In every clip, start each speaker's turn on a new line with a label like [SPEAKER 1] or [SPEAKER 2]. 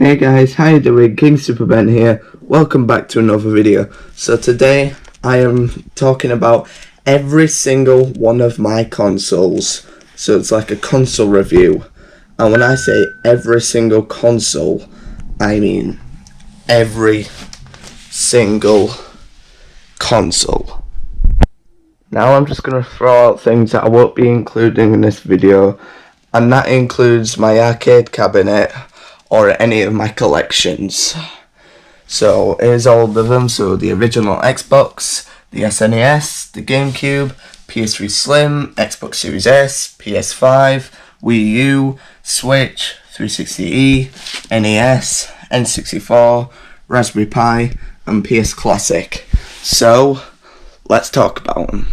[SPEAKER 1] Hey guys, how you doing? King Superben here. Welcome back to another video. So today I am talking about every single one of my consoles. So it's like a console review. And when I say every single console, I mean every single console. Now I'm just going to throw out things that I won't be including in this video. And that includes my arcade cabinet or any of my collections. So here's all of them. So the original Xbox, the SNES, the Gamecube, Ps3 Slim, Xbox Series S, PS5, Wii U, Switch, 360e, NES, N64, Raspberry Pi, and PS Classic. So let's talk about them.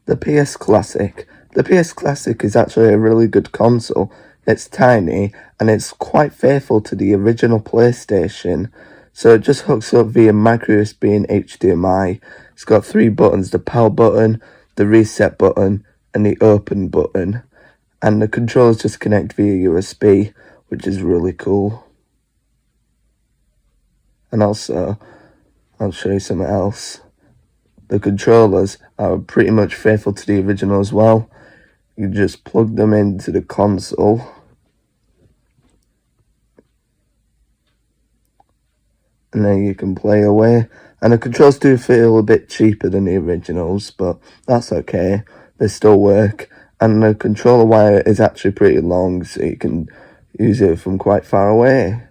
[SPEAKER 1] The PS Classic. The PS Classic is actually a really good console. It's tiny and it's quite faithful to the original PlayStation. So it just hooks up via micro USB and HDMI. It's got 3 buttons, the power button, the reset button, and the open button. And the controllers just connect via USB, which is really cool. And also, I'll show you something else. The controllers are pretty much faithful to the original as well. You just plug them into the console. And then you can play away. And the controls do feel a bit cheaper than the originals, but that's okay. They still work. And the controller wire is actually pretty long, so you can use it from quite far away.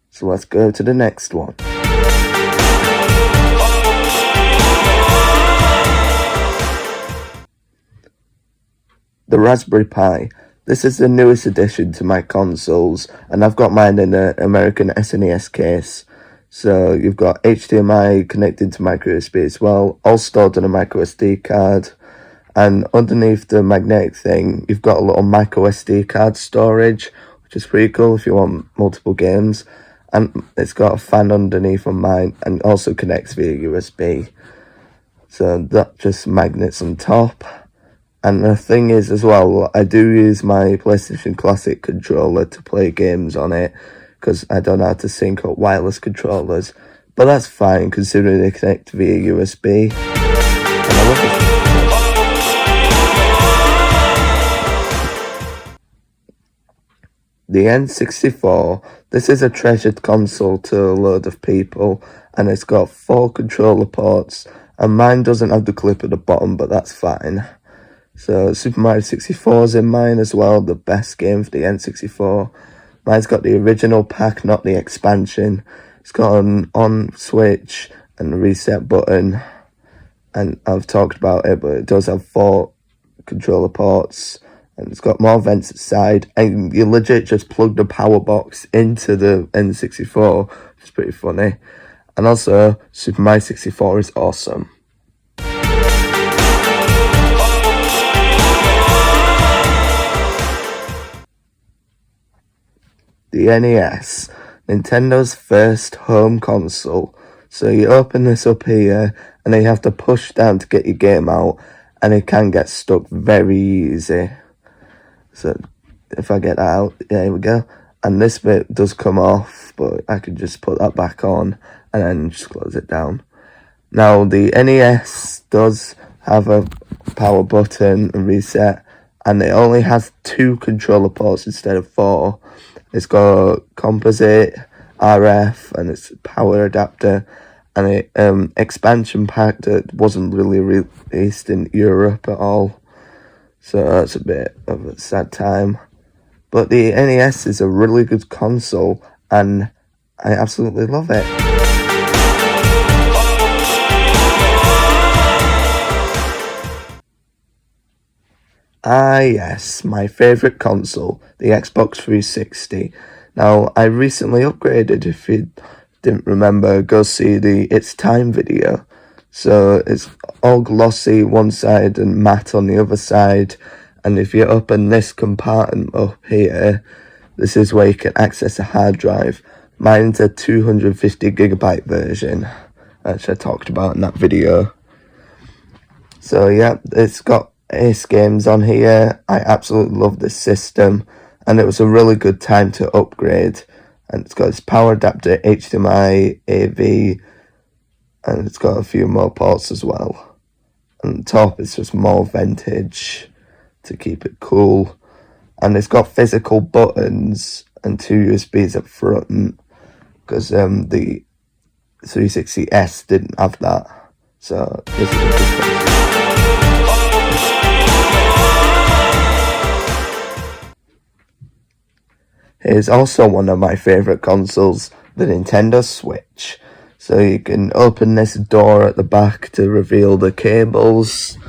[SPEAKER 1] So let's go to the next one. The Raspberry Pi. This is the newest addition to my consoles, and I've got mine in an American SNES case. So you've got HDMI connected to micro USB as well, all stored on a micro SD card. And underneath the magnetic thing, you've got a little micro SD card storage, which is pretty cool if you want multiple games. And it's got a fan underneath on mine, and also connects via USB. So that just magnets on top. And the thing is as well, I do use my PlayStation Classic controller to play games on it, because I don't know how to sync up wireless controllers. But that's fine, considering they connect via USB. And I love it. The N64. This is a treasured console to a load of people, and it's got 4 controller ports, and mine doesn't have the clip at the bottom, but that's fine. So Super Mario 64 is in mine as well, the best game for the N64. Mine's got the original pack, not the expansion. It's got an on switch and a reset button, and I've talked about it, but it does have 4 controller ports, and it's got more vents inside, and you legit just plug the power box into the N64, which is pretty funny. And also, Super Mario 64 is awesome. The NES, Nintendo's first home console. So you open this up here, and then you have to push down to get your game out, and it can get stuck very easy. So if I get that out, yeah, here we go. And this bit does come off, but I can just put that back on, and then just close it down. Now the NES does have a power button and reset, and it only has 2 controller ports instead of 4. It's got composite, RF, and it's power adapter, and an expansion pack that wasn't really released in Europe at all. So that's a bit of a sad time. But the NES is a really good console, and I absolutely love it. Ah yes, my favourite console, the Xbox 360. Now, I recently upgraded. If you didn't remember, go see the It's Time video. So it's all glossy one side and matte on the other side. And if you open this compartment up here, this is where you can access a hard drive. Mine's a 250GB version, which I talked about in that video. So yeah, it's got ace games on here. I absolutely love this system, and it was a really good time to upgrade. And it's got its power adapter, HDMI, AV, and it's got a few more ports as well. And the top is just more vintage to keep it cool. And it's got physical buttons and 2 USBs up front, because the 360S didn't have that. So this is a good console. Here's also one of my favourite consoles, the Nintendo Switch. So you can open this door at the back to reveal the cables.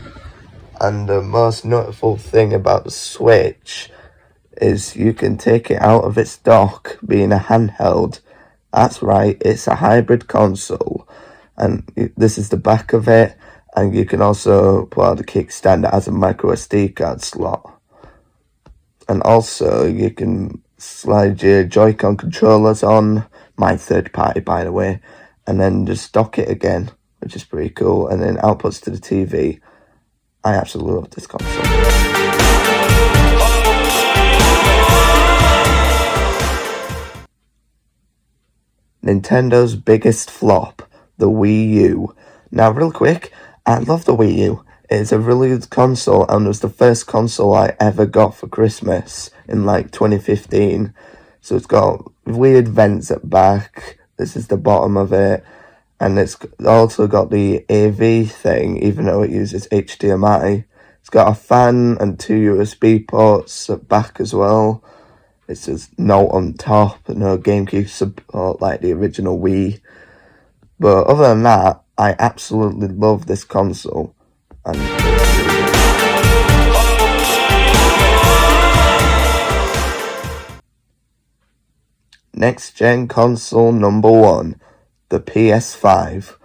[SPEAKER 1] And the most notable thing about the Switch is you can take it out of its dock, being a handheld. That's right, it's a hybrid console. And this is the back of it. And you can also put out the kickstand as a micro SD card slot. And also you can slide your Joy-Con controllers on, my third party by the way, and then just dock it again, which is pretty cool, and then outputs to the TV. I absolutely love this console. Nintendo's biggest flop, the Wii U. Now real quick, I love the Wii U. It's a really good console, and it was the first console I ever got for Christmas in like 2015. So it's got weird vents at back. This is the bottom of it. And it's also got the AV thing, even though it uses HDMI. It's got a fan and 2 USB ports at back as well. It's just no on top, no Gamecube support like the original Wii. But other than that, I absolutely love this console. And next gen console number 1, the PS5.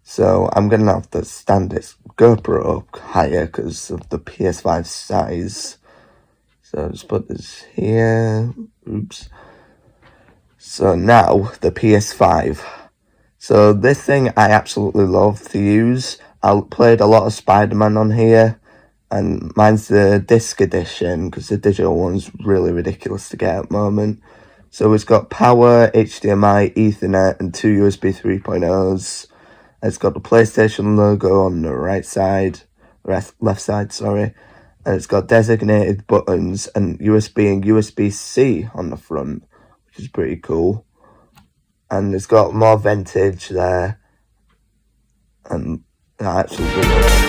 [SPEAKER 1] So I'm gonna have to stand its GoPro up higher because of the PS5 size. So just put this here. Oops. So now the PS5. So this thing I absolutely love to use. I played a lot of Spider-Man on here, and mine's the disc edition because the digital one's really ridiculous to get at the moment. So it's got power, HDMI, Ethernet, and 2 USB 3.0s. It's got the PlayStation logo on the right side, left side, sorry. And it's got designated buttons and USB and USB-C on the front, which is pretty cool. And it's got more vintage there. And I absolutely love it.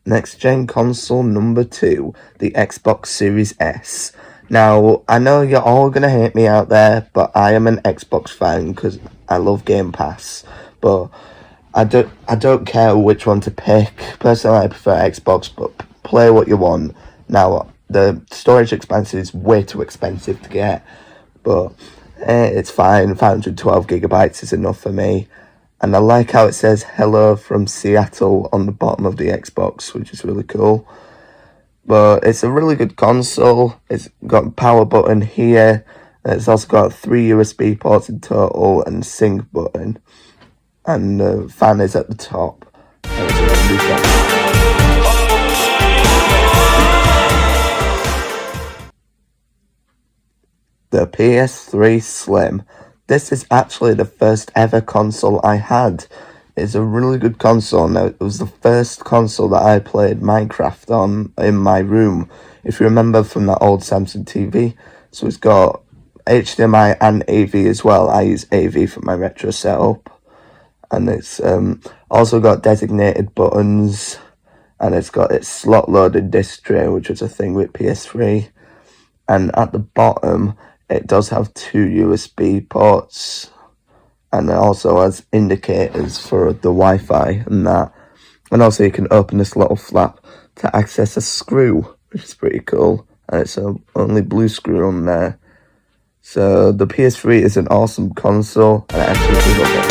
[SPEAKER 1] Next gen console number 2, the Xbox Series S. Now, I know you're all going to hate me out there, but I am an Xbox fan because I love Game Pass. But I don't care which one to pick. Personally, I prefer Xbox, but play what you want. Now, the storage expansion is way too expensive to get, but it's fine. 512 gigabytes is enough for me. And I like how it says hello from Seattle on the bottom of the Xbox, which is really cool. But it's a really good console. It's got a power button here. And it's also got 3 USB ports in total and sync button. And the fan is at the top. And it's a really good the Ps3 Slim. This is actually the first ever console I had. It's a really good console. Now, it was the first console that I played Minecraft on in my room, if you remember from that old Samsung TV. So it's got HDMI and AV as well. I use AV for my retro setup. And it's also got designated buttons. And it's got its slot-loaded disc tray, which was a thing with PS3. And at the bottom, it does have 2 USB ports, and it also has indicators for the Wi-Fi and that. And also you can open this little flap to access a screw, which is pretty cool. And it's only blue screw on there. So the PS3 is an awesome console, and I absolutely love it.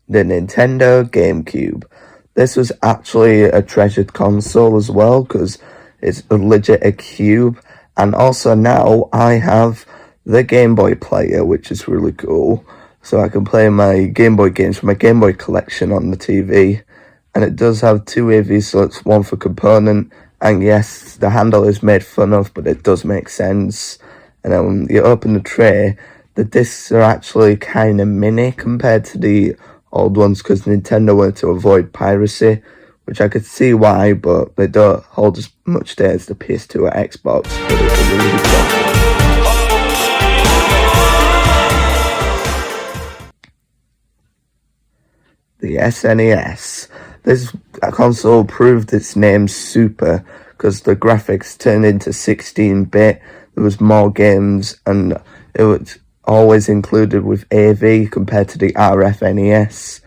[SPEAKER 1] The Nintendo Gamecube. This was actually a treasured console as well, because it's legit a cube, And also now I have the Game Boy player, which is really cool. So I can play my Game Boy games from my Game Boy collection on the TV. And it does have two AV slots, one for component. And yes, the handle is made fun of, but it does make sense. And then when you open the tray, the discs are actually kind of mini compared to the old ones, because Nintendo wanted to avoid piracy, which I could see why, but they don't hold as much data as the PS2 or Xbox. But it's a really good console. The SNES. This console proved its name Super because the graphics turned into 16-bit. There was more games, and it was always included with AV compared to the RF NES.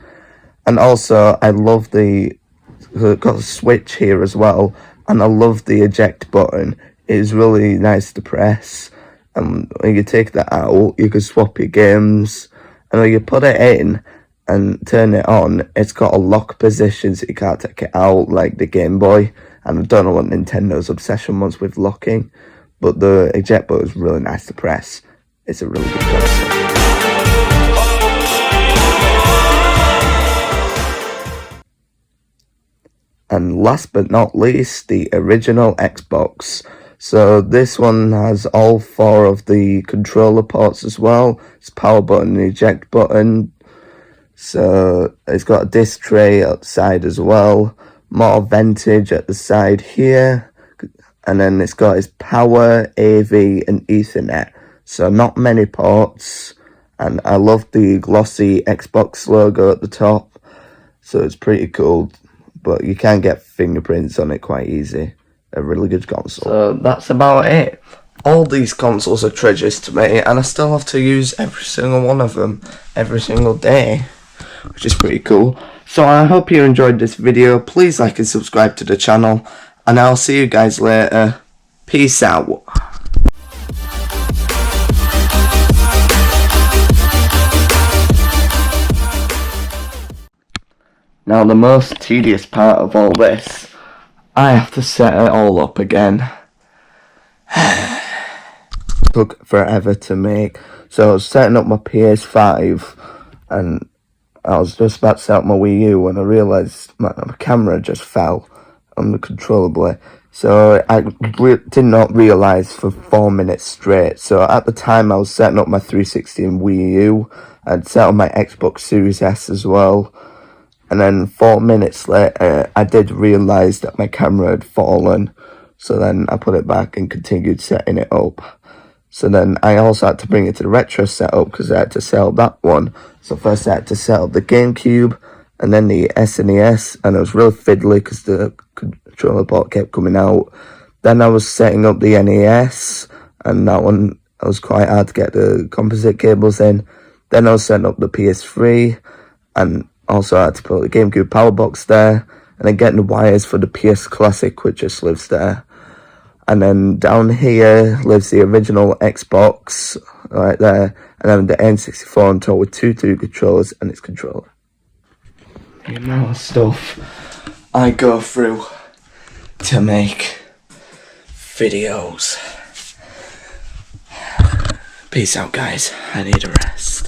[SPEAKER 1] And also, I love got a switch here as well, and I love the eject button. It is really nice to press. And when you take that out, you can swap your games. And when you put it in and turn it on, it's got a lock position, so you can't take it out like the Game Boy. And I don't know what Nintendo's obsession was with locking, but the eject button is really nice to press. It's a really good console. And last but not least, the original Xbox. So this one has all four of the controller ports as well. It's power button and eject button. So it's got a disc tray outside as well. More ventage at the side here. And then it's got its power, AV and Ethernet. So not many ports. And I love the glossy Xbox logo at the top. So it's pretty cool. But you can get fingerprints on it quite easy. A really good console. So that's about it. All these consoles are treasures to me, and I still have to use every single one of them every single day, which is pretty cool. So I hope you enjoyed this video. Please like and subscribe to the channel, and I'll see you guys later. Peace out. Now the most tedious part of all this, I have to set it all up again. Took forever to make. So I was setting up my PS5 and I was just about to set up my Wii U when I realised my camera just fell uncontrollably. So I did not realise for 4 minutes straight. So at the time I was setting up my 360 and Wii U. I'd set up my Xbox Series S as well. And then 4 minutes later, I did realise that my camera had fallen. So then I put it back and continued setting it up. So then I also had to bring it to the retro setup because I had to set up that one. So first I had to set up the Gamecube and then the SNES. And it was real fiddly because the controller port kept coming out. Then I was setting up the NES. And that one, it was quite hard to get the composite cables in. Then I was setting up the PS3. And also I had to put the Gamecube power box there, and then getting the wires for the PS Classic, which just lives there. And then down here lives the original Xbox, right there, and then the N64 on top with two controllers and its controller. The amount of stuff I go through to make videos. Peace out, guys. I need a rest.